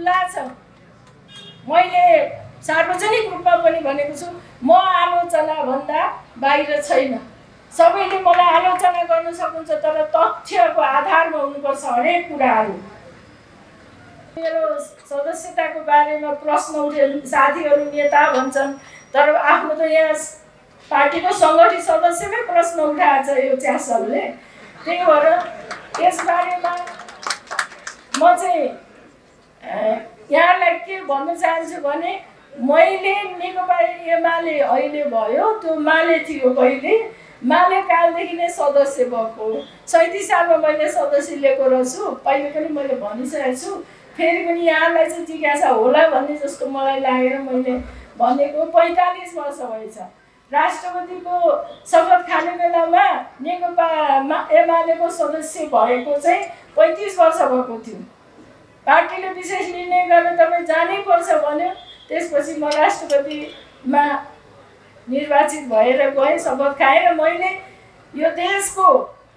खुल्ला छ। मैले सार्वजनिक रूपमा पनि भनेको छु, म आलोचना भन्दा बाहिर छैन। सबैले मलाई आलोचना गर्न सक्नुहुन्छ, तर तथ्यको आधारमा हुनुपर्छ हरेक कुराहरू। मेरो सदस्यताको बारेमा प्रश्न उठे, साथीहरू नेता भन्छन्, तर आफ्नो त यहाँ पार्टीको सङ्गठित सदस्यमै प्रश्न उठाएको छ यो च्यासलले। त्यही भएर यसबारेमा म चाहिँ यहाँलाई के भन्न चाहन्छु भने, मैले नेकपा एमाले अहिले भयो, त्यो माले थियो पहिले, माले कालदेखि नै सदस्य भएको। 37 सालमा मैले सदस्य लिएको रहेछु, पहिले पनि मैले भनिसकेको छु। फेरि पनि यहाँलाई चाहिँ जिज्ञासा होला भन्ने जस्तो मलाई लागेर मैले भनेको। 45 वर्ष भएछ। राष्ट्रपतिको शपथ खाने बेलामा नेकपा एमालेको सदस्य भएको चाहिँ 35 वर्ष भएको थियो। पार्टीले विशेष निर्णय गरेर तपाईँ जानै पर्छ भन्यो। त्यसपछि म राष्ट्रपतिमा निर्वाचित भएर गएँ, शपथ खाएर। मैले यो देशको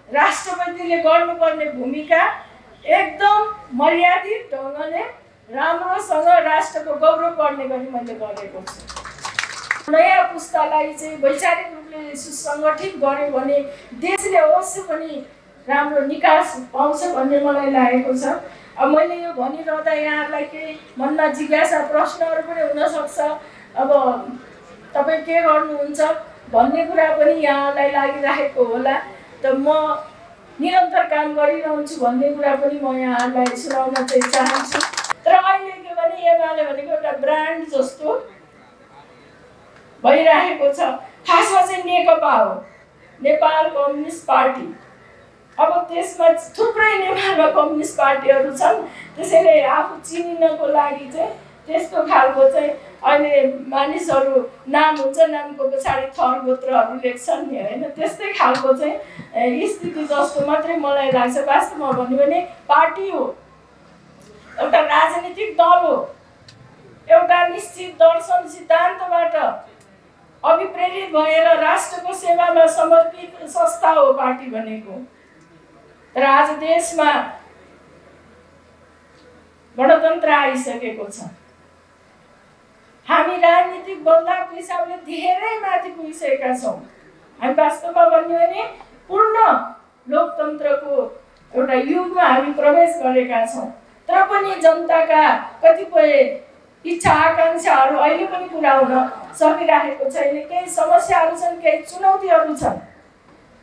राष्ट्रपतिले गर्नुपर्ने भूमिका एकदम मर्यादित ढङ्गले राम्रोसँग राष्ट्रको गौरव बढ्ने गरी मैले गरेको छु। नयाँ पुस्तालाई चाहिँ वैचारिक रूपले सुसङ्गठित गर्यो भने देशले अवश्य पनि राम्रो निकास पाउँछ भन्ने मलाई लागेको छ। अब मैले यो भनिरहँदा यहाँहरूलाई केही मनमा जिज्ञासा प्रश्नहरू पनि हुनसक्छ। अब तपाईँ के गर्नुहुन्छ भन्ने कुरा पनि यहाँलाई लागिरहेको होला। त म निरन्तर काम गरिरहन्छु भन्ने कुरा पनि म यहाँहरूलाई सुनाउन चाहिँ चाहन्छु। तर अहिले के भने एमाले भनेको एउटा ब्रान्ड जस्तो भइरहेको छ। खासमा चाहिँ नेकपा हो, नेपाल कम्युनिस्ट पार्टी। अब त्यसमा थुप्रै नेपालमा कम्युनिस्ट पार्टीहरू छन्, त्यसैले आफू चिनिनको लागि चाहिँ त्यस्तो खालको चाहिँ अहिले मानिसहरू नाम हुन्छ, नामको पछाडि थर गोत्रहरू लेख्छन् नि, होइन? त्यस्तै खालको चाहिँ स्थिति जस्तो मात्रै मलाई लाग्छ। वास्तवमा भन्यो भने पार्टी हो, एउटा राजनीतिक दल हो, एउटा निश्चित दर्शन सिद्धान्तबाट अभिप्रेरित भएर राष्ट्रको सेवामा समर्पित संस्था हो पार्टी भनेको। तर आज देशमा गणतन्त्र आइसकेको छ। हामी राजनीतिक बदलावको हिसाबले धेरै माथि पुगिसकेका छौँ। हामी वास्तवमा भन्यो भने पूर्ण लोकतन्त्रको एउटा युगमा हामी प्रवेश गरेका छौँ। तर पनि जनताका कतिपय इच्छा आकाङ्क्षाहरू अहिले पनि पुरा हुन सकिरहेको छैन। केही समस्याहरू छन्, केही चुनौतीहरू छन्।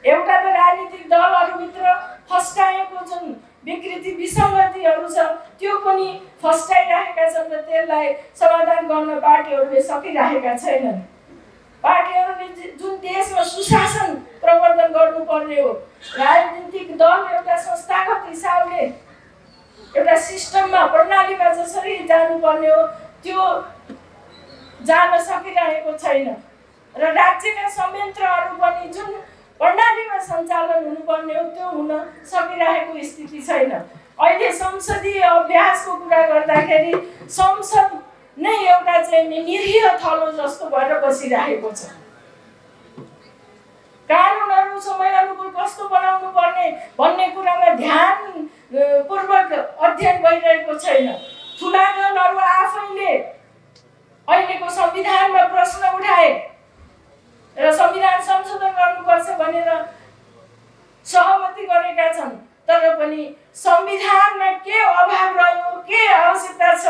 एउटा त राजनीतिक दलहरूभित्र फस्टाएको जुन विकृति विसङ्गतिहरू छ त्यो पनि फस्टाइरहेका छन् र त्यसलाई समाधान गर्न पार्टीहरूले सकिरहेका छैनन्। पार्टीहरूले जुन देशमा सुशासन प्रवर्तन गर्नुपर्ने हो, राजनीतिक दल एउटा संस्थागत हिसाबले एउटा सिस्टममा प्रणालीमा जसरी जानुपर्ने हो त्यो जान सकिरहेको छैन। र राज्यका संयन्त्रहरू पनि जुन प्रणालीमा सञ्चालन हुनुपर्ने हो त्यो हुन सकिरहेको स्थिति छैन। अहिले संसदीय अभ्यासको कुरा गर्दाखेरि संसद नै एउटा चाहिँ निरीह थलो जस्तो भएर बसिरहेको छ। कानुनहरू समय अनुकूल कस्तो बनाउनु पर्ने भन्ने कुरामा ध्यान पूर्वक अध्ययन भइरहेको छैन। ठुला दलहरू आफैले अहिलेको संविधानमा प्रश्न उठाए र संविधान संशोधन गर्नुपर्छ भनेर सहमति गरेका छन्। तर पनि संविधानमा के अभाव रह्यो, के आवश्यकता छ,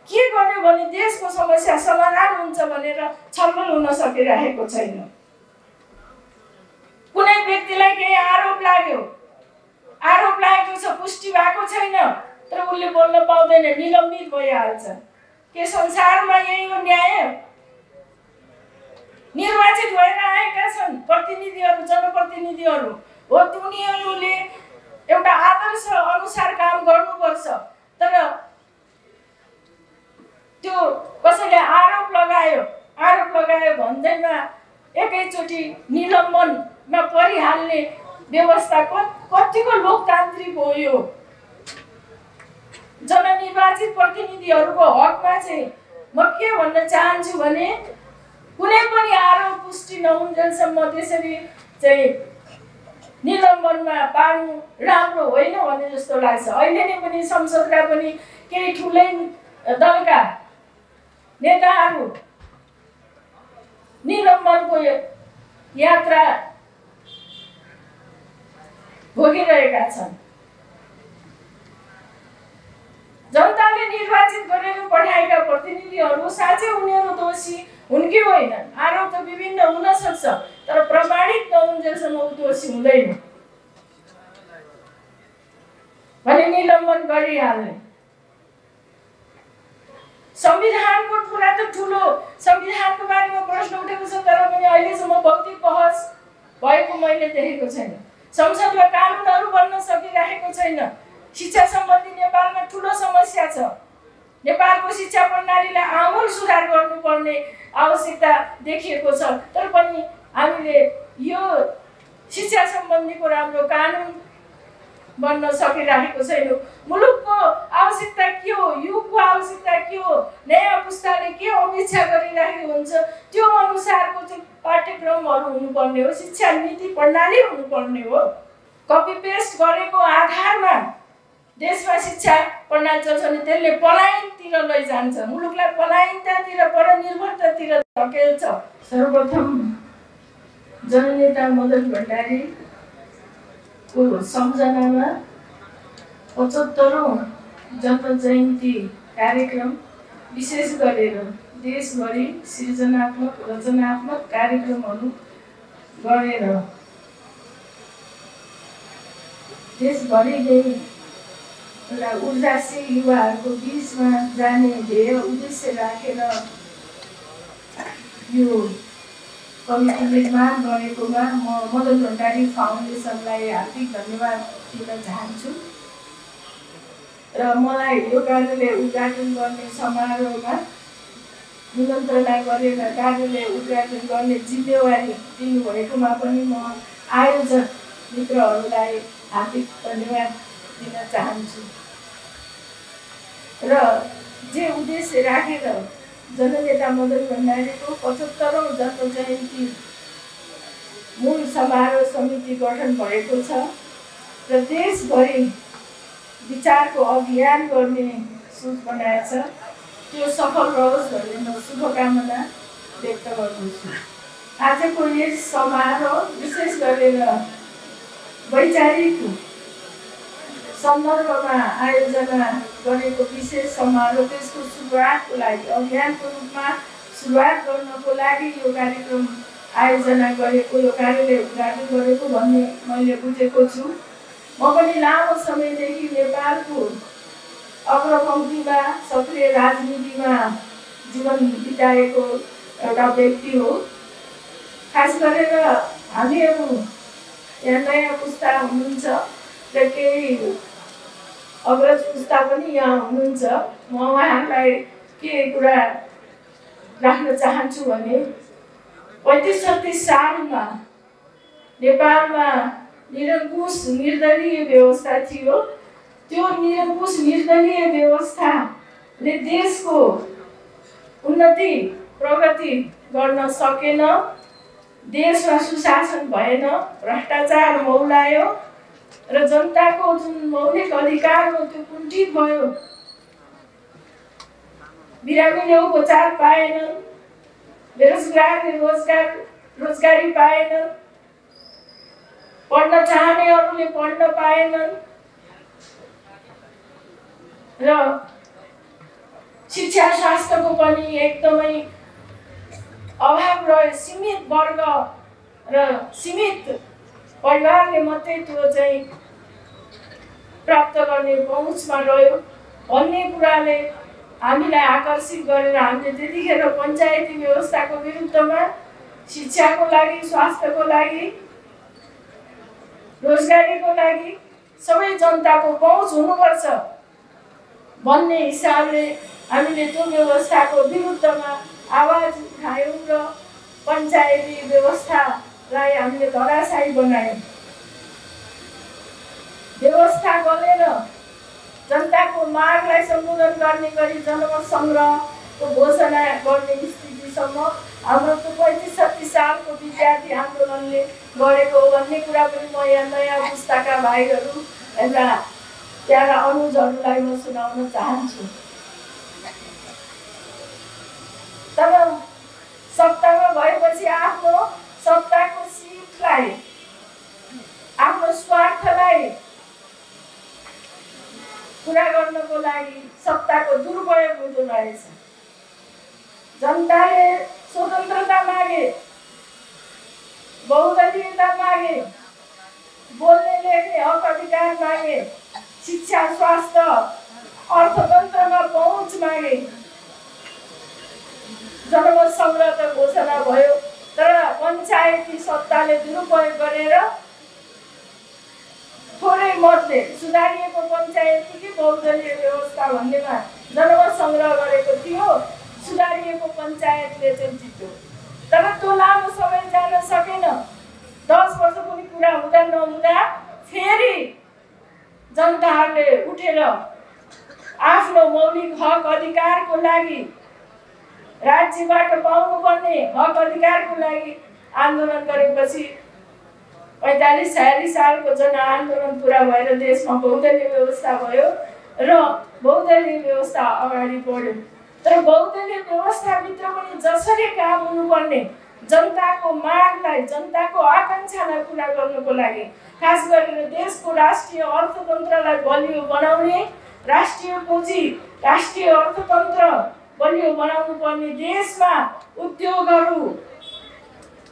के गर्यो भने देशको समस्या समाधान हुन्छ भनेर छलफल हुन सकिरहेको छैन। कुनै व्यक्तिलाई केही आरोप लाग्यो, आरोप लागेको छ, पुष्टि भएको छैन, तर उसले बोल्न पाउँदैन, निलम्बित भइहाल्छ। के संसारमा यही हो न्याय? निर्वाचित भएर आएका छन् प्रतिनिधिहरू, जनप्रतिनिधिहरू हो, उनीहरूले एउटा आदर्श अनुसार काम गर्नुपर्छ। तर त्यो कसैले आरोप लगायो भन्दैमा एकैचोटि निलम्बनमा परिहाल्ने व्यवस्था कतिको लोकतान्त्रिक हो यो? जननिर्वाचित प्रतिनिधिहरूको हकमा चाहिँ म के भन्न चाहन्छु भने कुनै पनि आरोप पुष्टि नहुन्जेलसम्म त्यसरी चाहिँ निलम्बनमा पार्नु राम्रो होइन भन्ने जस्तो लाग्छ। अहिले नै पनि संसदका पनि केही ठुलै दलका नेताहरू निलम्बनको यात्रा भोगिरहेका छन्। जनताले निर्वाचित गरेर पठाएका प्रतिनिधिहरू साँच्चै उनीहरू दोषी हुन् कि होइनन्? आरोप त विभिन्न हुन सक्छ, तर प्रमाणित नहुन्जेलसम्म ऊ दोषी हुँदैन भने निलम्बन गरिहाल्ने। संविधानको कुरा त ठुलो, संविधानको बारेमा प्रश्न उठेको छ, तर पनि अहिलेसम्म बौद्धिक बहस भएको मैले देखेको छैन। संसदमा कानुनहरू बन्न सकिरहेको छैन। शिक्षा सम्बन्धी नेपालमा ठुलो समस्या छ। नेपालको शिक्षा प्रणालीलाई आमूल सुधार गर्नुपर्ने आवश्यकता देखिएको छ, तर पनि हामीले यो शिक्षा सम्बन्धीको राम्रो कानुन बन्न सकिरहेको छैन। मुलुकको आवश्यकता के हो, युगको आवश्यकता के हो, नयाँ पुस्ताले के अपेक्षा गरिरहेको हुन्छ, त्यो अनुसारको चाहिँ पाठ्यक्रमहरू हुनुपर्ने हो, शिक्षा नीति प्रणाली हुनुपर्ने हो। कपी पेस्ट गरेको आधारमा देशमा शिक्षा प्रणाली चल्छ भने त्यसले पलायनतिर लैजान्छ, मुलुकलाई पलायनतातिर, परनिर्भरतातिर धकेल्छ। सर्वप्रथम जननेता मदन भण्डारीको सम्झनामा 75औं जन्म जयन्ती कार्यक्रम विशेष गरेर देशभरि सृजनात्मक रचनात्मक कार्यक्रमहरू गरेर देशभरि नै एउटा ऊर्जाशील युवाहरूको बिचमा जाने ध्येय उद्देश्य राखेर यो कमिटी निर्माण गरेकोमा म मदन भण्डारी फाउन्डेसनलाई हार्दिक धन्यवाद दिन चाहन्छु। र मलाई यो कार्यालय उद्घाटन गर्ने समारोहमा निमन्त्रणा गरेर कार्यालय उद्घाटन गर्ने जिम्मेवारी दिनुभएकोमा पनि म आयोजक मित्रहरूलाई हार्दिक धन्यवाद दिन चाहन्छु। र जे उद्देश्य राखेर जननेता मदन भण्डारीको 75औं जन्म जयन्ती मूल समारोह समिति गठन भएको छ र देशभरि विचारको अभियान गर्ने सोच बनाएछ, त्यो सफल रहोस् भन्ने म शुभकामना व्यक्त गर्दछु। आजको यस समारोह विशेष गरेर वैचारिक सन्दर्भमा आयोजना गरेको विशेष समारोह, त्यसको सुरुवातको लागि, अभियानको रूपमा सुरुवात गर्नको लागि यो कार्यक्रम आयोजना गरेको, यो कार्यालय उद्घाटन गरेको भन्ने मैले बुझेको छु। म पनि लामो समयदेखि नेपालको अग्रपङ्क्तिमा सक्रिय राजनीतिमा जीवन बिताएको एउटा व्यक्ति हो। खास गरेर हामीहरू यहाँ नयाँ पुस्ता हुनुहुन्छ र केही अग्रज पुस्ता पनि यहाँ हुनुहुन्छ। म उहाँहरूलाई के कुरा राख्न चाहन्छु भने 35-36 सालमा नेपालमा निरङ्कुश निर्दलीय व्यवस्था थियो। त्यो निरङ्कुश निर्दलीय व्यवस्थाले देशको उन्नति प्रगति गर्न सकेन, देशमा सुशासन भएन, भ्रष्टाचार मौलायो र जनताको जुन मौलिक अधिकार हो त्यो कुण्ठित भयो। बिरामीले उपचार पाएनन्, बेरोजगारले रोजगारी पाएनन्, पढ्न चाहनेहरूले पढ्न पाएनन् र शिक्षा शास्त्रको पनि एकदमै अभाव रह्यो। सीमित वर्ग र सीमित परिवारले मात्रै त्यो चाहिँ प्राप्त गर्ने पहुँचमा रह्यो भन्ने कुराले हामीलाई आकर्षित गरेर हामीले त्यतिखेर पञ्चायती व्यवस्थाको विरुद्धमा शिक्षाको लागि, स्वास्थ्यको लागि, रोजगारीको लागि सबै जनताको पहुँच हुनुपर्छ भन्ने हिसाबले हामीले त्यो व्यवस्थाको विरुद्धमा आवाज उठायौँ र पञ्चायती व्यवस्थालाई हामीले धराशायी बनायौँ। व्यवस्था गलेर जनताको मागलाई सम्बोधन गर्ने गरी जनमत सङ्ग्रहको घोषणा गर्ने स्थितिसम्म हाम्रो त्यो 35-36 सालको विद्यार्थी आन्दोलनले गरेको हो भन्ने कुरा पनि म यहाँ नयाँ पुस्ताका भाइहरू, प्यारा अनुजहरूलाई म सुनाउन चाहन्छु। तर सत्तामा भएपछि आफ्नो सत्ताको सिटलाई, आफ्नो स्वार्थलाई पुरा गर्नको लागि सत्ताको दुरुपयोग हुँदो रहेछ। जनताले स्वतन्त्रता मागे, बहुदलीयता मागे, बोल्ने लेख्ने हक अधिकार मागे, शिक्षा, स्वास्थ्य, अर्थतन्त्रमा पहुँच मागे। जनमत संग्रह त घोषणा भयो, तर पञ्चायती सत्ताले दुरुपयोग गरेर थोरै मतले सुधारिएको पञ्चायती कि बहुदलीय व्यवस्था भन्नेमा जनमत संग्रह गरेको थियो। सुधारिएको पञ्चायतले चाहिँ जित्यो, तर त्यो लामो समय जान सकेन। 10 वर्ष पनि पुरा हुँदा नहुँदा फेरि जनताहरूले उठेर आफ्नो मौलिक हक अधिकारको लागि, राज्यबाट पाउनुपर्ने हक अधिकारको लागि आन्दोलन गरेपछि 45-46 सालको जनआन्दोलन पुरा भएर देशमा बहुदलीय व्यवस्था भयो र बहुदलीय व्यवस्था अगाडि बढ्यो। तर बहुदलीय व्यवस्थाभित्र पनि जसरी काम हुनुपर्ने जनताको मागलाई, जनताको आकाङ्क्षालाई पुरा गर्नको लागि, खास गरेर देशको राष्ट्रिय अर्थतन्त्रलाई बलियो बनाउने, राष्ट्रिय पुँजी, राष्ट्रिय अर्थतन्त्र बलियो बनाउनु पर्ने, देशमा उद्योगहरू,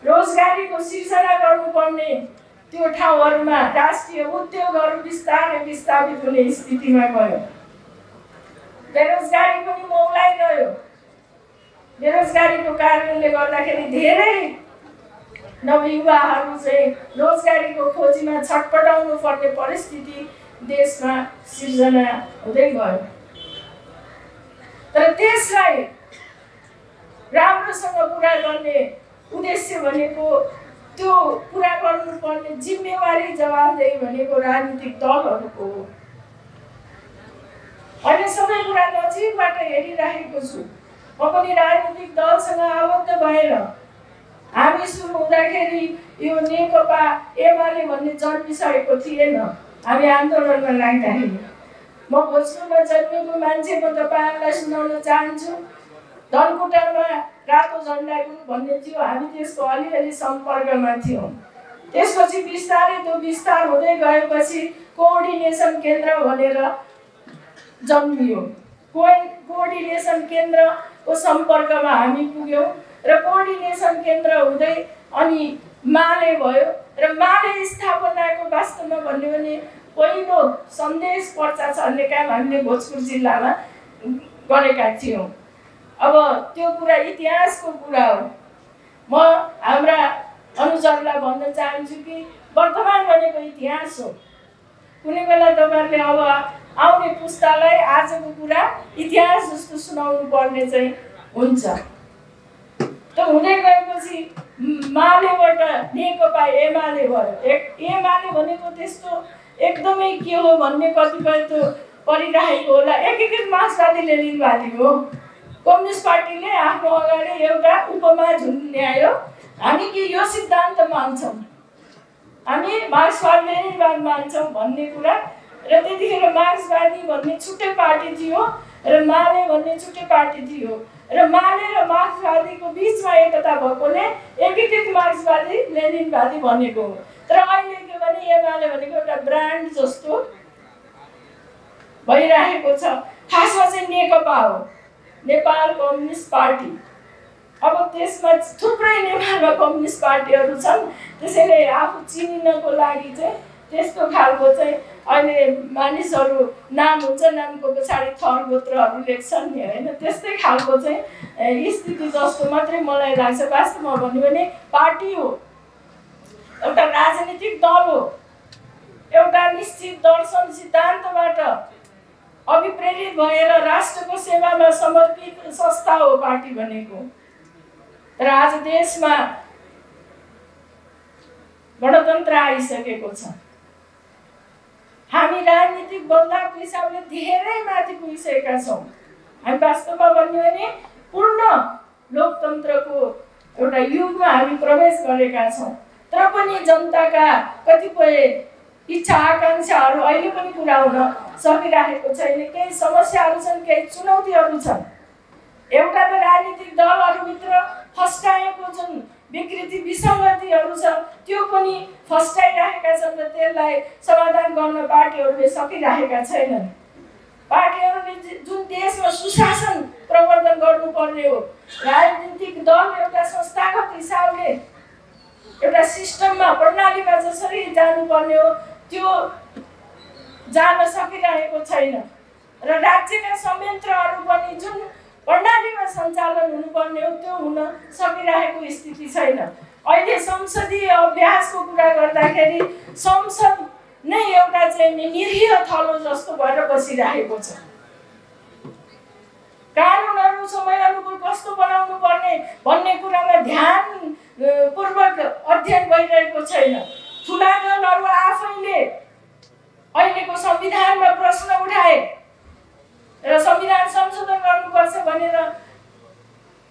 रोजगारीको सिर्जना गर्नुपर्ने, त्यो ठाउँहरूमा राष्ट्रिय उद्योगहरू बिस्तारै विस्थापित हुने स्थितिमा गयो। बेरोजगारी पनि मौलाइरह्यो। बेरोजगारीको कारणले गर्दाखेरि धेरै नवयुवाहरू चाहिँ रोजगारीको खोजीमा छटपटाउनु पर्ने परिस्थिति देशमा सिर्जना हुँदै गयो। तर त्यसलाई राम्रोसँग पुरा गर्ने उद्देश्य भनेको, त्यो पुरा गर्नुपर्ने जिम्मेवारी, जवाबदेही भनेको राजनीतिक दलहरूको हो। अहिले सबै कुरा नजिकबाट हेरिरहेको छु। म पनि राजनीतिक दलसँग आबद्ध भएर, हामी सुरु हुँदाखेरि यो नेकपा एमाले भन्ने जन्मिसकेको थिएन। हामी आन्दोलनमा लाग्दाखेरि म भोजपुरमा जन्मेको मान्छे, म तपाईँहरूलाई सुनाउन चाहन्छु। धनकुटामा रातो झन्डा ग्रुप भन्ने थियो, हामी त्यसको अलिअलि सम्पर्कमा थियौँ। त्यसपछि बिस्तारै त्यो विस्तार हुँदै गएपछि कोअर्डिनेसन केन्द्र भनेर जन्मियो। कोअर्डिनेसन केन्द्रको सम्पर्कमा हामी पुग्यौँ र कोअर्डिनेसन केन्द्र हुँदै अनि माले भयो र माले स्थापनाको वास्तवमा भन्यो भने पहिलो सन्देश पर्चा छर्ने काम हामीले भोजपुर जिल्लामा गरेका थियौँ। अब त्यो कुरा इतिहासको कुरा हो। म हाम्रा अनुचरलाई भन्न चाहन्छु कि वर्तमान भनेको इतिहास हो। कुनै बेला तपाईँहरूले अब आउने पुस्तालाई आजको कुरा इतिहास जस्तो सुनाउनु पर्ने चाहिँ हुन्छ। त्यो हुँदै गएपछि मालेबाट नेकपा एमाले भयो। एमाले भनेको त्यस्तो एकदमै के हो भन्ने कतिपय त्यो परिरहेको होला। एकीकृत मार्क्सवादी लेनिनवादी हो। कम्युनिस्ट पार्टीले आफ्नो अगाडि एउटा उपमा झुन्ड्यायो, हामी कि यो सिद्धान्त मान्छौँ, हामी मार्क्सवाद लेनिनवाद मान्छौँ भन्ने कुरा। र त्यतिखेर मार्क्सवादी भन्ने छुट्टै पार्टी थियो र माले भन्ने छुट्टै पार्टी थियो र माले र मार्क्सवादीको बिचमा एकता भएकोले एकीकृत मार्क्सवादी लेनिनवादी भनेको हो। तर अहिले के भने एमाले भनेको एउटा ब्रान्ड जस्तो भइरहेको छ। खासमा चाहिँ नेकपा हो, नेपाल कम्युनिस्ट पार्टी। अब त्यसमा थुप्रै नेपालमा कम्युनिस्ट पार्टीहरू छन्, त्यसैले आफू चिनिनको लागि चाहिँ त्यस्तो खालको चाहिँ अहिले मानिसहरू नाम हुन्छ, नामको पछाडि थर गोत्रहरू लेख्छन् नि, होइन? त्यस्तै खालको चाहिँ स्थिति जस्तो मात्रै मलाई लाग्छ। वास्तवमा भन्यो भने पार्टी हो, एउटा राजनीतिक दल हो, एउटा निश्चित दर्शन सिद्धान्तबाट अभिप्रेरित भएर राष्ट्रको सेवामा समर्पित संस्था हो पार्टी भनेको। तर आज देशमा गणतन्त्र आइसकेको छ। हामी राजनीतिक बदलावको हिसाबले धेरै माथि पुगिसकेका छौँ। हामी वास्तवमा भन्यो भने पूर्ण लोकतन्त्रको एउटा युगमा हामी प्रवेश गरेका छौँ। तर पनि जनताका कतिपय इच्छा आकाङ्क्षाहरू अहिले पनि पुरा हुन सकिरहेको छैन। केही समस्याहरू छन्, केही चुनौतीहरू छन्। एउटा त राजनीतिक दलहरूभित्र फस्टाएको जुन विकृति विसङ्गतिहरू छ त्यो पनि फस्टाइरहेका छन् र त्यसलाई समाधान गर्न पार्टीहरूले सकिरहेका छैनन्। पार्टीहरूले जुन देशमा सुशासन प्रवर्तन गर्नुपर्ने हो, राजनीतिक दल एउटा संस्थागत हिसाबले एउटा सिस्टममा प्रणालीमा जसरी जानुपर्ने हो त्यो जान सकिरहेको छैन र राज्यका संयन्त्रहरू पनि जुन प्रणालीमा सञ्चालन हुनुपर्ने हो त्यो हुन सकिरहेको स्थिति छैन। अहिले संसदीय अभ्यासको कुरा गर्दाखेरि संसद नै एउटा चाहिँ निरीह थलो जस्तो भएर बसिरहेको छ। कानुनहरू समय अनुकूल कस्तो बनाउनु पर्ने भन्ने कुरामा ध्यान पूर्वक अध्ययन भइरहेको छैन। ठुला दलहरू आफैले अहिलेको संविधानमा प्रश्न उठाए र संविधान संशोधन गर्नुपर्छ भनेर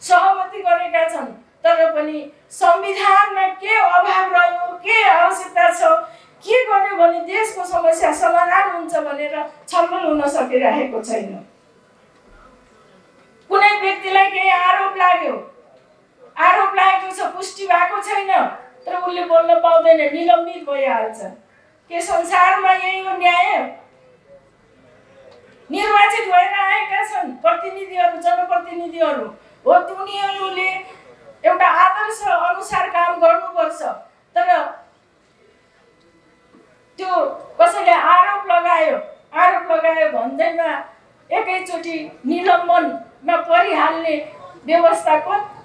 सहमति गरेका छन्, तर पनि संविधानमा के अभाव रह्यो, के आवश्यकता छ, के गर्यो भने देशको समस्या समाधान हुन्छ भनेर छलफल हुन सकिरहेको छैन। कुनै व्यक्तिलाई केही आरोप लागेको छ, पुष्टि भएको छैन, तर उसले बोल्न पाउँदैन, निलम्बित भइहाल्छ। के संसारमा यही हो न्याय? निर्वाचित भएर आएका छन् प्रतिनिधिहरू, जनप्रतिनिधिहरू हो, उनीहरूले एउटा आदर्श अनुसार काम गर्नुपर्छ, तर त्यो कसैले आरोप लगायो भन्दैमा एकैचोटि निलम्बनमा परिहाल्ने व्यवस्था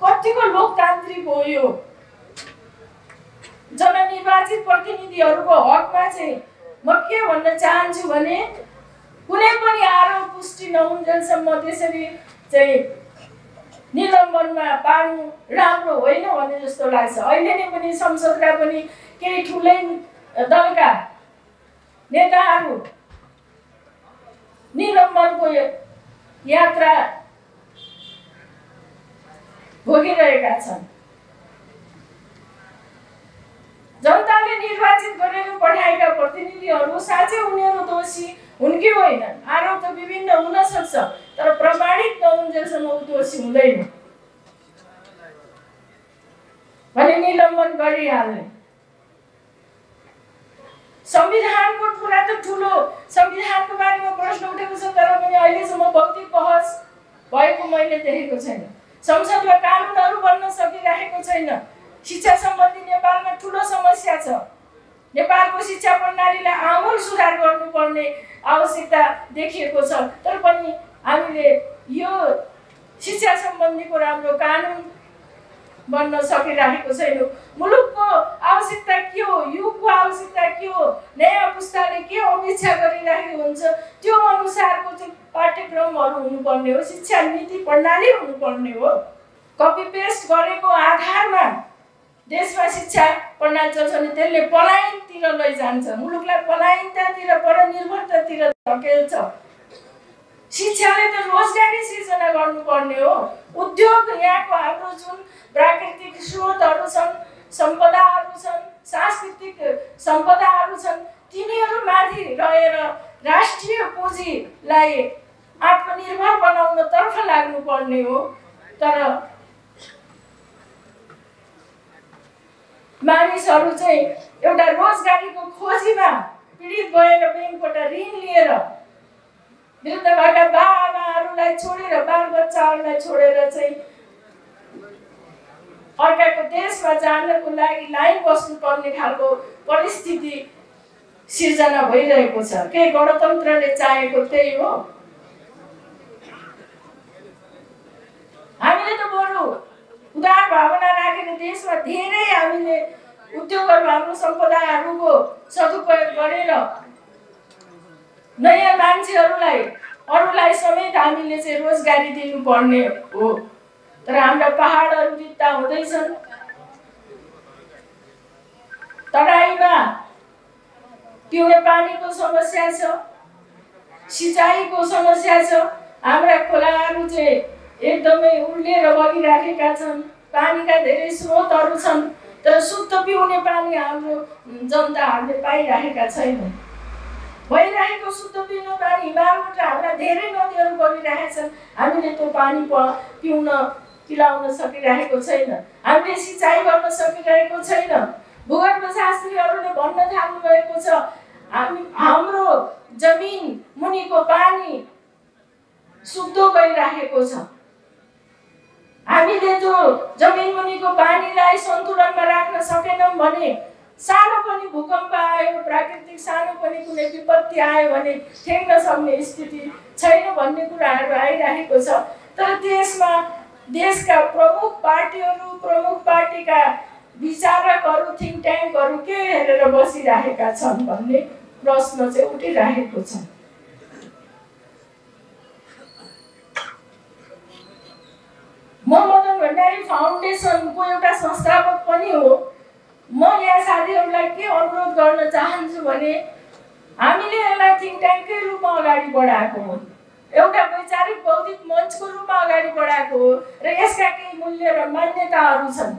कतिको लोकतान्त्रिक हो यो? जननिर्वाचित प्रतिनिधिहरूको हकमा चाहिँ म के भन्न चाहन्छु भने कुनै पनि आरोप पुष्टि नहुन्जेलसम्म त्यसरी चाहिँ निलम्बनमा पार्नु राम्रो होइन भन्ने जस्तो लाग्छ। अहिले नै पनि संसदका पनि केही ठुलै दलका नेताहरू निलम्बनको यात्रा भोगिरहेका छन्। जनताले निर्वाचित गरेर पठाएका प्रतिनिधिहरू साँच्चै उनीहरू दोषी हुन् कि होइनन्? आरोप त विभिन्न हुन सक्छ, तर प्रमाणित नहुन्जेलसम्म दोषी हुँदैन भने निलम्बन गरिहाल्ने। संविधानको कुरा त ठुलो, संविधानको बारेमा प्रश्न उठेको छ, तर पनि अहिलेसम्म भौतिक बहस भएको मैले देखेको छैन। संसदमा कानुनहरू बन्न सकिरहेको छैन। शिक्षा सम्बन्धी नेपालमा ठुलो समस्या छ। नेपालको शिक्षा प्रणालीलाई आमूल सुधार गर्नुपर्ने आवश्यकता देखिएको छ, तर पनि हामीले यो शिक्षा सम्बन्धीको राम्रो कानुन बन्न सकिरहेको छैन। मुलुकको आवश्यकता के हो, युगको आवश्यकता के हो, नयाँ पुस्ताले के अपेक्षा गरिरहेको हुन्छ त्यो अनुसारको चाहिँ पाठ्यक्रमहरू हुनुपर्ने हो, शिक्षा नीति प्रणाली हुनुपर्ने हो। कपी पेस्ट गरेको आधारमा देशमा शिक्षा प्रणाली चल्छ भने त्यसले पलायनतिर लैजान्छ, मुलुकलाई पलायनतातिर, परनिर्भरतातिर धकेल्छ। शिक्षाले त रोजगारी सिर्जना गर्नुपर्ने हो। उद्योग यहाँको हाम्रो जुन प्राकृतिक स्रोतहरू छन्, सम्पदाहरू छन्, सांस्कृतिक सम्पदाहरू छन्, तिनीहरूमाथि रहेर राष्ट्रिय पुँजीलाई आत्मनिर्भर बनाउनतर्फ लाग्नुपर्ने हो। तर मानिसहरू चाहिँ एउटा रोजगारीको खोजीमा पीडित भएर ब्याङ्कबाट ऋण लिएर वृद्ध भएका बाबाआमाहरूलाई छोडेर, बालबच्चाहरूलाई छोडेर चाहिँ अर्काको देशमा जानको लागि लाइन बस्नुपर्ने खालको परिस्थिति सिर्जना भइरहेको छ। के गणतन्त्रले चाहेको त्यही हो? हामीले त बरु उदार भावना राखेर देशमा धेरै हामीले उद्योगहरू, हाम्रो सम्पदाहरूको सदुपयोग गरेर नयाँ मान्छेहरूलाई, अरूलाई समेत हामीले चाहिँ रोजगारी दिनुपर्ने हो। तर हाम्रा पहाडहरू रित्ता हुँदैछन्, तराईमा पिउने पानीको समस्या छ, सिँचाइको समस्या छ, हाम्रा खोलाहरू चाहिँ एकदमै उर्लेर बगिराखेका छन्, पानीका धेरै स्रोतहरू छन्, तर शुद्ध पिउने पानी हाम्रो जनताहरूले पाइरहेका छैनन्। भइरहेको शुद्ध पिउनु पानी हिमालबाट हाम्रा धेरै नदीहरू बगिरहेका छन्। हामीले त्यो पानी पिलाउन सकिरहेको छैन। हामीले सिँचाइ गर्न सकिरहेको छैन। भूगर्भशास्त्रीहरूले भन्न थाल्नु भएको छ हाम्रो जमिन मुनिको पानी सुक्दो गइरहेको छ। हामीले त्यो जमिन मुनिको पानीलाई सन्तुलनमा राख्न सकेनौँ भने सानो पनि भूकम्प आयो, प्राकृतिक सानो पनि कुनै विपत्ति आयो भने ठेक्न सक्ने स्थिति छैन भन्ने कुराहरू आइरहेको छ। तर देशका प्रमुख पार्टीका विचारकहरू, थिङ्क ट्याङ्कहरू के हेरेर बसिरहेका छन् भन्ने प्रश्न चाहिँ उठिरहेको छ। म मदन भण्डारी फाउन्डेसनको एउटा संस्थापक पनि हो। म यहाँ साथीहरूलाई के अनुरोध गर्न चाहन्छु भने हामीले यसलाई थिङ्क ट्याङ्ककै रूपमा अगाडि बढाएको हो, एउटा वैचारिक बौद्धिक मञ्चको रूपमा अगाडि बढाएको हो र यसका केही मूल्य र मान्यताहरू छन्।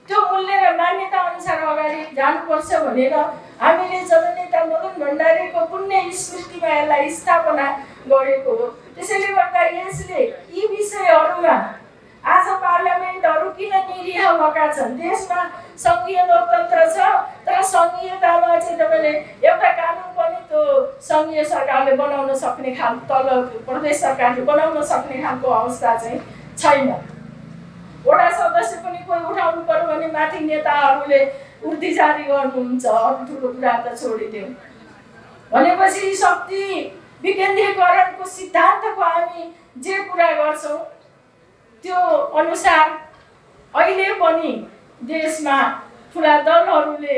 त्यो मूल्य र मान्यता अनुसार अगाडि जानुपर्छ भनेर हामीले जननेता मदन भण्डारीको पुण्य स्मृतिमा यसलाई स्थापना गरेको हो। त्यसैले गर्दा यसले यी विषयहरूमा आज पार्लियामेन्टहरू किन निरीह भएका छन्? देशमा सङ्घीय लोकतन्त्र छ, तर सङ्घीयतामा चाहिँ तपाईँले एउटा कानुन पनि त्यो सङ्घीय सरकारले बनाउन सक्ने खालको, तल प्रदेश सरकारले बनाउन सक्ने खालको अवस्था चाहिँ छैन। वडा सदस्य पनि कोही उठाउनु पर्यो भने माथि नेताहरूले उर्दी जारी गर्नुहुन्छ। अरू ठुलो कुरा त छोडिदिउँ भनेपछि शक्ति विकेन्द्रीकरणको सिद्धान्तको हामी जे कुरा गर्छौँ त्यो अनुसार अहिले पनि देशमा ठुला दलहरूले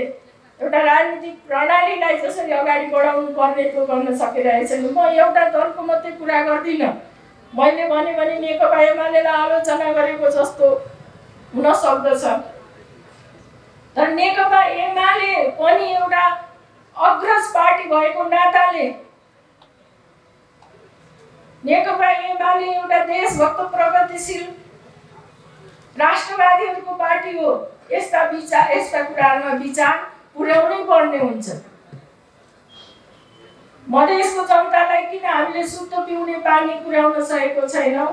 एउटा राजनीतिक प्रणालीलाई जसरी अगाडि बढाउनु पर्ने त्यो गर्न सकिरहेछन्। म एउटा दलको मात्रै कुरा गर्दिनँ। मैले भने नेकपा एमालेलाई आलोचना गरेको जस्तो हुन सक्दछ, तर नेकपा एमाले पनि एउटा अग्रज पार्टी भएको नाताले नेकपा एमाले एउटा देशभक्त प्रगतिशील राष्ट्रवादीहरूको पार्टी हो। यस्ता कुराहरूमा विचार पुर्याउनै पर्ने हुन्छ। मधेसको जनतालाई किन हामीले शुद्ध पिउने पानी पुर्याउन सकेको छैनौँ?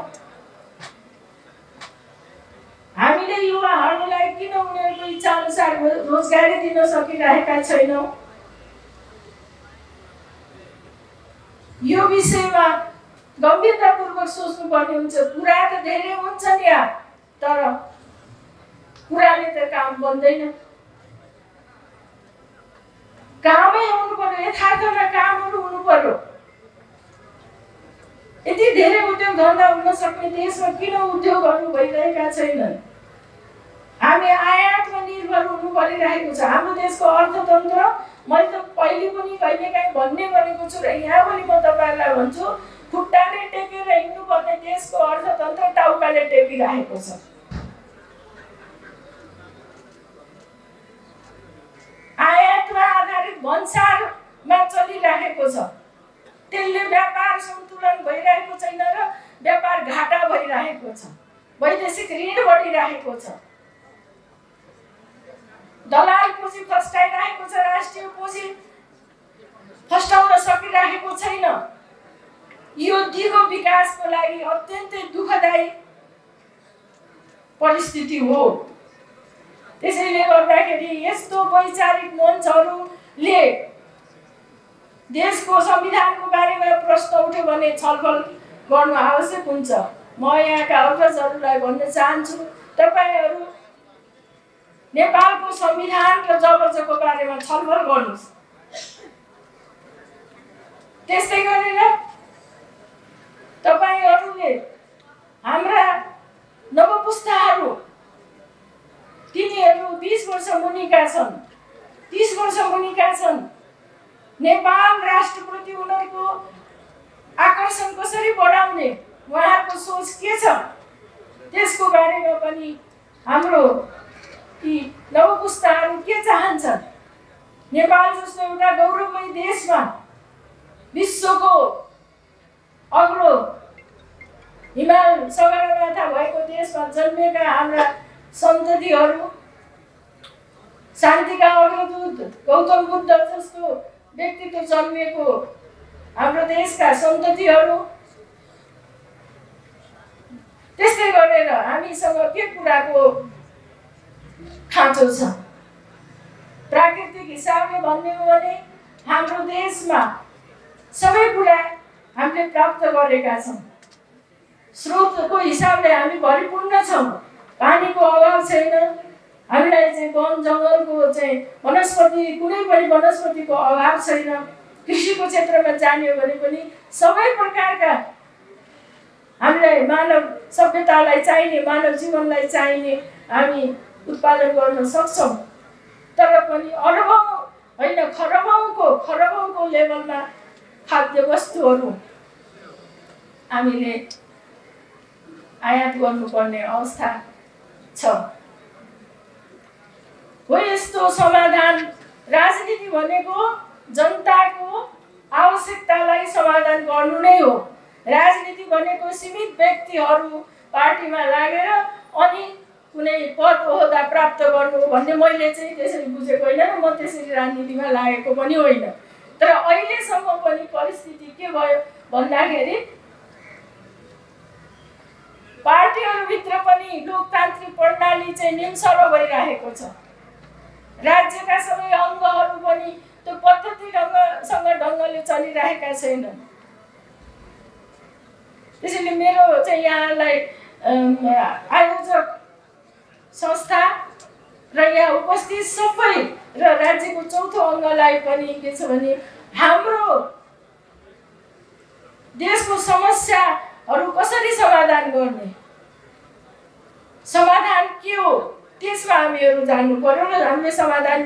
हामीले युवाहरूलाई किन उनीहरूको इच्छा अनुसार रोजगारी दिन सकिरहेका छैनौँ? यो विषयमा गम्भीरतापूर्वक सोच्नुपर्ने हुन्छ। कुरा त धेरै हुन्छन् यहाँ, तर कुराले त काम बन्दैन। कामै हुनु पर्यो, यथार्थमा कामहरू हुनु पर्यो। यति धेरै उद्योग धन्दा हुन सक्ने देशमा किन उद्योगहरू भइरहेका छैनन्? हामी आयातमा निर्भर हुनु परिरहेको छ। हाम्रो देशको अर्थतन्त्र, मैले त पहिले पनि कहिलेकाहीँ भन्ने गरेको छु र यहाँ पनि म तपाईँहरूलाई भन्छु, खुट्टाले टेकेर हिँड्नुपर्ने देशको अर्थतन्त्र टाउकाले टेकिरहेको छ। आयातमा आधारित भन्सारमा चलिरहेको छ। त्यसले व्यापार सन्तुलन भइरहेको छैन र व्यापार घाटा भइरहेको छ। वैदेशिक ऋण बढिरहेको छ। दलाल पुँजी फस्टाइरहेको छ, राष्ट्रिय पुँजी फस्टाउन सकिरहेको छैन। यो दिगो विकासको लागि अत्यन्तै दुःखदायी परिस्थिति हो। त्यसैले गर्दाखेरि यस्तो वैचारिक मञ्चहरूले देशको संविधानको बारेमा प्रश्न उठ्यो भने छलफल गर्नु आवश्यक हुन्छ। म यहाँका अग्रजहरूलाई भन्न चाहन्छु, तपाईहरू नेपालको संविधान र जबरजको बारेमा छलफल गर्नुहोस्। त्यस्तै गरेर तपाईहरूले हाम्रा नवपुस्ताहरू, तिनीहरू 20 वर्ष मुनिका छन्, 30 वर्ष मुनिका छन्, नेपाल राष्ट्रप्रति उनीहरूको आकर्षण कसरी बढाउने, उहाँहरूको सोच के छ, त्यसको बारेमा पनि हाम्रो यी नवपुस्ताहरू के चाहन्छन्? नेपाल जस्तो एउटा गौरवमय देशमा, विश्वको अग्लो हिमाल सगरमाथा भएको देशमा जन्मेका हाम्रा सन्ततिहरू, शान्तिका अग्रदूत गौतम बुद्ध जस्तो व्यक्तित्व जन्मिएको हाम्रो देशका सन्ततिहरू। त्यस्तै गरेर हामीसँग के कुराको खाँचो छ? प्राकृतिक हिसाबले भन्ने हो भने हाम्रो देशमा सबै कुरा हामीले प्राप्त गरेका छौँ। स्रोतको हिसाबले हामी भरिपूर्ण छौँ। पानीको अभाव छैन। हामीलाई चाहिँ वन जङ्गलको चाहिँ वनस्पति कुनै पनि वनस्पतिको अभाव छैन। कृषिको क्षेत्रमा जाने हो भने पनि सबै प्रकारका हामीलाई मानव सभ्यतालाई चाहिने, मानव जीवनलाई चाहिने हामी उत्पादन गर्न सक्छौँ। तर पनि अरबौँ होइन खरबौँको लेभलमा खाद्य वस्तुहरू हामीले आयात गर्नुपर्ने अवस्था छ। हो यस्तो समाधान। राजनीति भनेको जनताको आवश्यकतालाई समाधान गर्नु नै हो। राजनीति भनेको सीमित व्यक्तिहरू पार्टीमा लागेर अनि कुनै पद ओहदा प्राप्त गर्नु भन्ने मैले चाहिँ त्यसरी बुझेको होइन र म त्यसरी राजनीतिमा लागेको पनि होइन। तर अहिलेसम्म पनि परिस्थिति के भयो भन्दाखेरि पार्टीहरूभित्र पनि लोकतान्त्रिक प्रणाली चाहिँ निम्सरो भइरहेको छ। राज्यका सबै अङ्गहरू पनि त्यो पद्धतिसँग ढङ्गले चलिरहेका छैनन्। त्यसैले मेरो चाहिँ यहाँलाई आयोजक संस्था र यहाँ उपस्थित सबै र राज्यको चौथो अङ्गलाई पनि के छ भने हाम्रो देशको समस्याहरू कसरी समाधान गर्ने, समाधान के हो त्यसमा हामीहरू जान्नु पर्यो र हामीले समाधान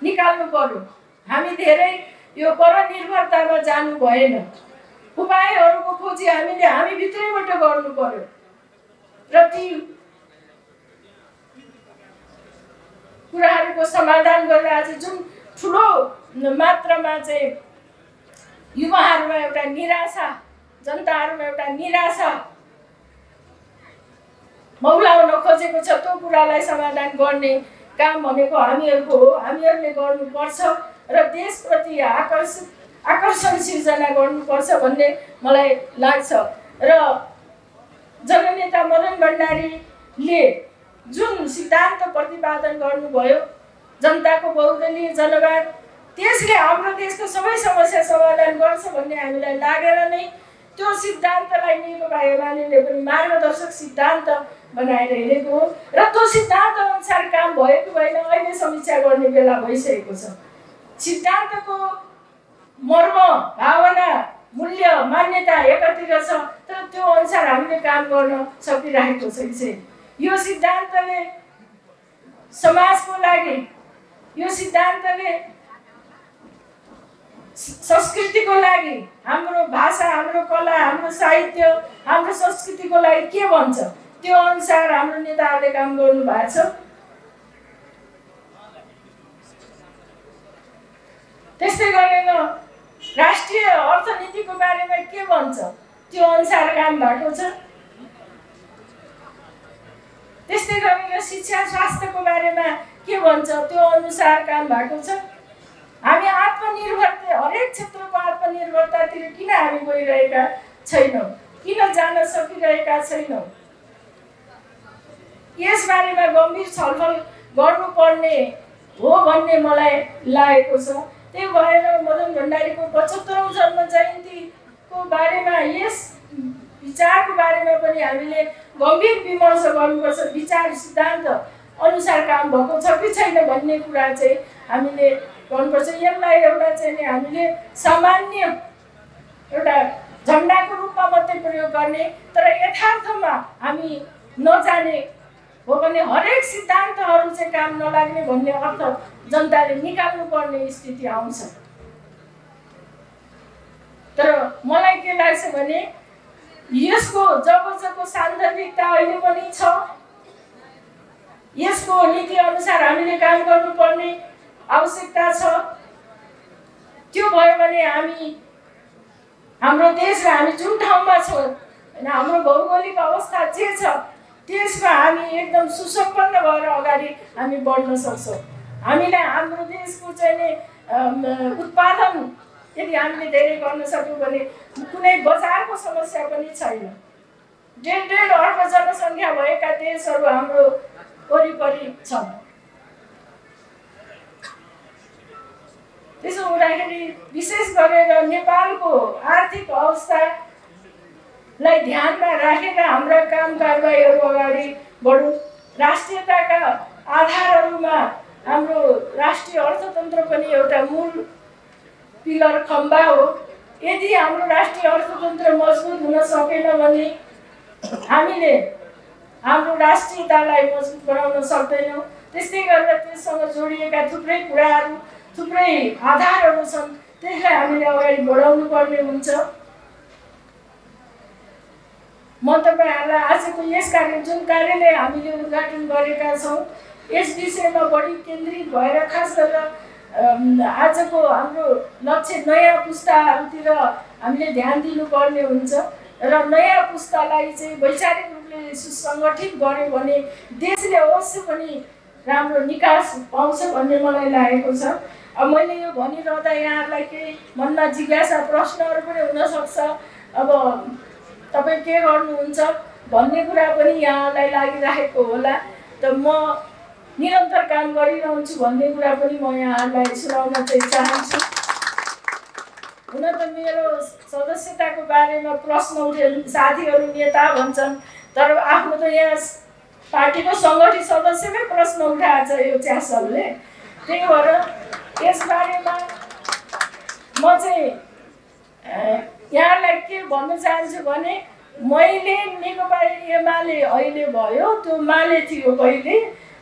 निकाल्नु पर्यो। हामी धेरै यो परनिर्भरतामा जानु भएन। उपायहरूको खोजी हामी भित्रैबाट गर्नु पर्यो र ती कुराहरूको समाधान गरेर आज जुन ठुलो मात्रामा चाहिँ युवाहरूमा एउटा निराशा, जनताहरूमा एउटा निराशा मौलाउन खोजेको छ, त्यो कुरालाई समाधान गर्ने काम भनेको हामीहरूको हो। हामीहरूले गर्नुपर्छ र देशप्रति आकर्षण सिर्जना गर्नुपर्छ भन्ने मलाई लाग्छ। र जननेता मदन भण्डारीले जुन सिद्धान्त प्रतिपादन गर्नुभयो, जनताको बहुदलीय जनवाद, त्यसले हाम्रो देशको सबै समस्या समाधान गर्छ भन्ने हामीलाई लागेर नै त्यो सिद्धान्तलाई नेकपा एमाले पनि मार्गदर्शक सिद्धान्त बनाएर हिँडेको हो र त्यो सिद्धान्त अनुसार काम भयो कि भएन अहिले समीक्षा गर्ने बेला भइसकेको छ। सिद्धान्तको मर्म, भावना, मूल्य, मान्यता एकातिर छ, तर त्यो अनुसार हामीले काम गर्न सकिरहेको छैन। यो सिद्धान्तले समाजको लागि, यो सिद्धान्तले संस्कृतिको लागि, हाम्रो भाषा, हाम्रो कला, हाम्रो साहित्य, हाम्रो संस्कृतिको लागि के भन्छ त्यो अनुसार हाम्रो नेताहरूले काम गर्नु भएको छ। त्यस्तै गरेर राष्ट्रिय अर्थनीतिको बारेमा के भन्छ त्यो अनुसार काम भएको छ। त्यस्तै गरेर शिक्षा स्वास्थ्यको बारेमा के भन्छ त्यो अनुसार काम भएको छ। हामी आत्मनिर्भर, हरेक क्षेत्रको आत्मनिर्भरतातिर किन हामी गइरहेका छैनौँ, किन जान सकिरहेका छैनौँ, यसबारेमा गम्भीर छलफल गर्नुपर्ने हो भन्ने मलाई लागेको छ। त्यही भएर मदन भण्डारीको 75औं जन्म जयन्तीको बारेमा, यस विचारको बारेमा पनि हामीले गम्भीर विमर्श गर्नुपर्छ। विचार सिद्धान्त अनुसार काम भएको छ कि छैन भन्ने कुरा चाहिँ हामीले गर्नुपर्छ। यसलाई एउटा चाहिँ हामीले सामान्य एउटा झन्डाको रूपमा मात्रै प्रयोग गर्ने, तर यथार्थमा हामी नजाने हो भने हरेक सिद्धान्तहरू चाहिँ काम नलाग्ने भन्ने अर्थ जनताले निकाल्नु पर्ने स्थिति आउँछ। तर मलाई के लाग्छ भने यसको जबको सान्दर्भिकता अहिले पनि छ। यसको नीति अनुसार हामीले काम गर्नुपर्ने आवश्यकता छ। त्यो भयो भने हामी हाम्रो देश र हामी जुन ठाउँमा छौँ हैन, हाम्रो भौगोलिक अवस्था जे छ त्यसमा हामी एकदम सुसम्पन्न भएर अगाडि हामी बढ्न सक्छौँ। हामीलाई हाम्रो देशको चाहिँ उत्पादन यदि हामीले धेरै गर्न सक्यौँ भने कुनै बजारको समस्या पनि छैन। 1.5 अर्ब जनसङ्ख्या भएका देशहरू हाम्रो वरिपरि छन्। त्यसो हुँदाखेरि विशेष गरेर नेपालको आर्थिक अवस्थालाई ध्यानमा राखेर हाम्रा काम कारबाहीहरू अगाडि बढुन्। राष्ट्रियताका आधारहरूमा हाम्रो राष्ट्रिय अर्थतन्त्र पनि एउटा मूल पिलर खम्बा हो। यदि हाम्रो राष्ट्रिय अर्थतन्त्र मजबुत हुन सकेन भने हामीले हाम्रो राष्ट्रियतालाई मजबुत बनाउन सक्दैनौँ। त्यस्तै गरेर त्यससँग जोडिएका थुप्रै कुराहरू, थुप्रै आधारहरू छन्, त्यसलाई हामीले अगाडि बढाउनु पर्ने हुन्छ। म तपाईँहरूलाई आजको यस जुन कार्यालय हामीले उद्घाटन गरेका छौँ यस विषयमा बढी केन्द्रित भएर खास गरेर आजको हाम्रो लक्ष्य नयाँ पुस्ताहरूतिर हामीले ध्यान दिनुपर्ने हुन्छ र नयाँ पुस्तालाई चाहिँ वैचारिक रूपले सुसङ्गठित गर्यो भने देशले अवश्य पनि राम्रो निकास पाउँछ भन्ने मलाई लागेको छ। अब मैले यो भनिरहँदा यहाँहरूलाई केही मनमा जिज्ञासा प्रश्नहरू पनि हुनसक्छ। अब तपाईँ के गर्नुहुन्छ भन्ने कुरा पनि यहाँलाई लागिरहेको होला। त म निरन्तर काम गरिरहन्छु भन्ने कुरा पनि म यहाँलाई सुनाउन चाहिँ चाहन्छु। हुन त मेरो सदस्यताको बारेमा प्रश्न उठे, साथीहरू नेता भन्छन्, तर आफ्नो त यहाँ पार्टीको सङ्गठित सदस्यमै प्रश्न उठाएको छ यो च्यासलले। त्यही भएर यसबारेमा म चाहिँ यहाँलाई के भन्न चाहन्छु भने मैले नेकपा एमाले अहिले भयो, त्यो माले थियो पहिले,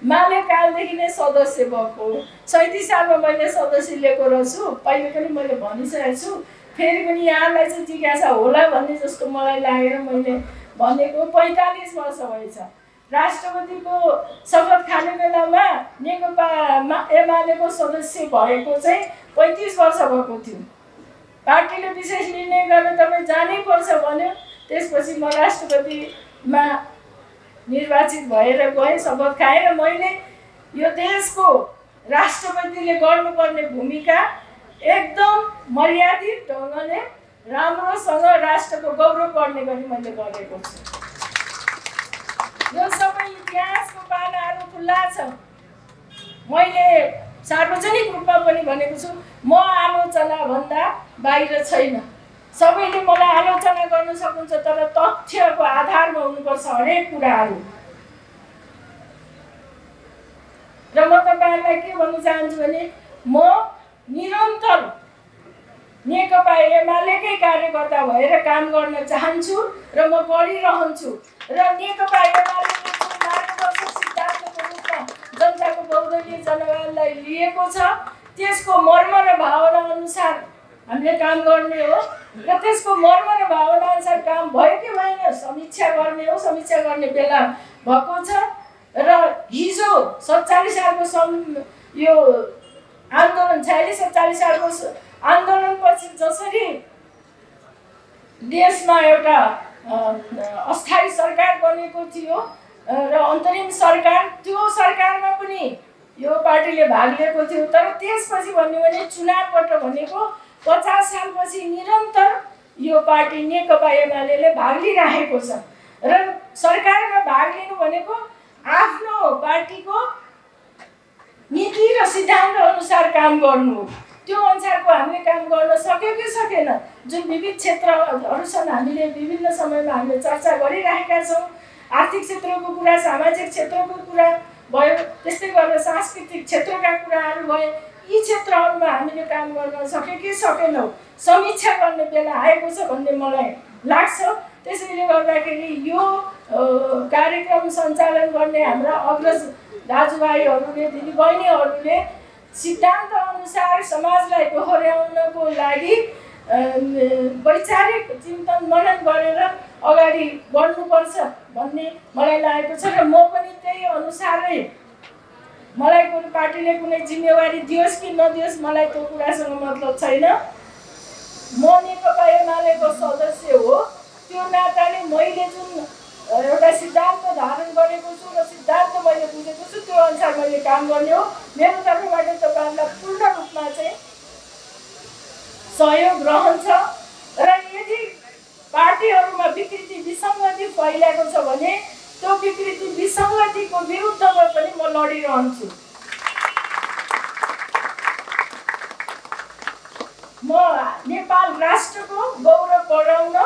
माले कालदेखि नै सदस्य भएको। 37 सालमा मैले सदस्य लिएको रहेछु, पहिले पनि मैले भनिसकेको छु। फेरि पनि यहाँलाई चाहिँ जिज्ञासा होला भन्ने जस्तो मलाई लागेर मैले भनेको। 45 वर्ष भएछ। राष्ट्रपतिको शपथ खाने बेलामा नेकपा एमालेको सदस्य भएको चाहिँ 35 वर्ष भएको थियो। पार्टीले विशेष निर्णय गरेर तपाईँ जानै पर्छ भन्यो। त्यसपछि म राष्ट्रपतिमा निर्वाचित भएर गएँ, शपथ खाएँ र मैले यो देशको राष्ट्रपतिले गर्नुपर्ने भूमिका एकदम मर्यादित ढङ्गले राम्रोसँग राष्ट्रको गौरव गर्ने गरी मैले गरेको छु। यो सबै इतिहासको पानाहरू खुल्ला छ। मैले सार्वजनिक रूपमा पनि भनेको छु, म आलोचना भन्दा बाहिर छैन। सबैले मलाई आलोचना गर्न सक्नुहुन्छ, तर तथ्यको आधारमा हुनुपर्छ हरेक कुराहरू। र म तपाईँहरूलाई के भन्न चाहन्छु भने म निरन्तर नेकपा एमालेकै कार्यकर्ता भएर काम गर्न चाहन्छु र म गरिरहन्छु। र नेकपा एमालेले जुन मार्गदर्शक सिद्धान्तको रूपमा जनताको बहुदलीय जनवादलाई लिएको छ त्यसको मर्म र भावना अनुसार हामीले काम गर्ने हो। र त्यसको मर्म र भावना अनुसार काम भयो कि भएन समीक्षा गर्ने हो। समीक्षा गर्ने बेला भएको छ। र हिजो 47 सालको यो आन्दोलन 46-47 सालको आन्दोलनपछि जसरी देशमा एउटा अस्थायी सरकार बनेको थियो र अन्तरिम सरकार, त्यो सरकारमा पनि यो पार्टीले भाग लिएको थियो। तर त्यसपछि भन्यो भने चुनावबाट भनेको 50 सालपछि निरन्तर यो पार्टी नेकपा एमालेले भाग लिइरहेको छ। र सरकारमा भाग लिनु भनेको आफ्नो पार्टीको नीति र सिद्धान्त अनुसार काम गर्नु हो। त्यो अनुसारको हामीले काम गर्न सक्यो कि सकेन, जुन विविध क्षेत्रहरू छन् हामीले विभिन्न समयमा हामीले चर्चा गरिरहेका छौँ। आर्थिक क्षेत्रको कुरा, सामाजिक क्षेत्रको कुरा भयो, त्यस्तै गरेर सांस्कृतिक क्षेत्रका कुराहरू भए। यी क्षेत्रहरूमा हामीले काम गर्न सक्यो कि सकेनौँ समीक्षा गर्ने बेला आएको छ भन्ने मलाई लाग्छ। त्यसैले गर्दाखेरि यो कार्यक्रम सञ्चालन गर्ने हाम्रा अग्रज दाजुभाइहरूले, दिदीबहिनीहरूले सिद्धान्त अनुसार समाजलाई दोहोऱ्याउनको लागि वैचारिक चिन्तन मनन गरेर अगाडि बढ्नुपर्छ भन्ने मलाई लागेको छ। र म पनि त्यही अनुसारै, मलाई कुनै पार्टीले कुनै जिम्मेवारी दियोस् कि नदियोस् मलाई त्यो कुरासँग मतलब छैन। म नेकपा एमालेको सदस्य हो, त्यो नाताले मैले जुन एउटा सिद्धान्त धारण गरेको छु र सिद्धान्त मैले बुझेको छु त्यो अनुसार मैले काम गर्ने हो। मेरो तर्फबाट तपाईँहरूलाई पूर्ण रूपमा चाहिँ सहयोग रहन्छ र यदि पार्टीहरूमा विकृति विसङ्गति फैलिएको छ भने त्यो विकृति विसङ्गतिको विरुद्धमा पनि म लडिरहन्छु। म नेपाल राष्ट्रको गौरव बढाउन,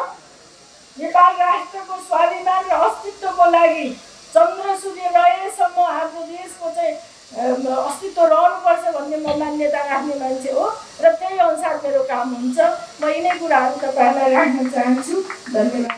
नेपाल राष्ट्रको स्वाभिमान र अस्तित्वको लागि चन्द्र सूर्य रहेसम्म हाम्रो देशको चाहिँ अस्तित्व रहनुपर्छ भन्ने म मान्यता राख्ने मान्छे हो र त्यही अनुसार मेरो काम हुन्छ। म यिनै कुराहरू तपाईँहरूलाई राख्न चाहन्छु। धन्यवाद।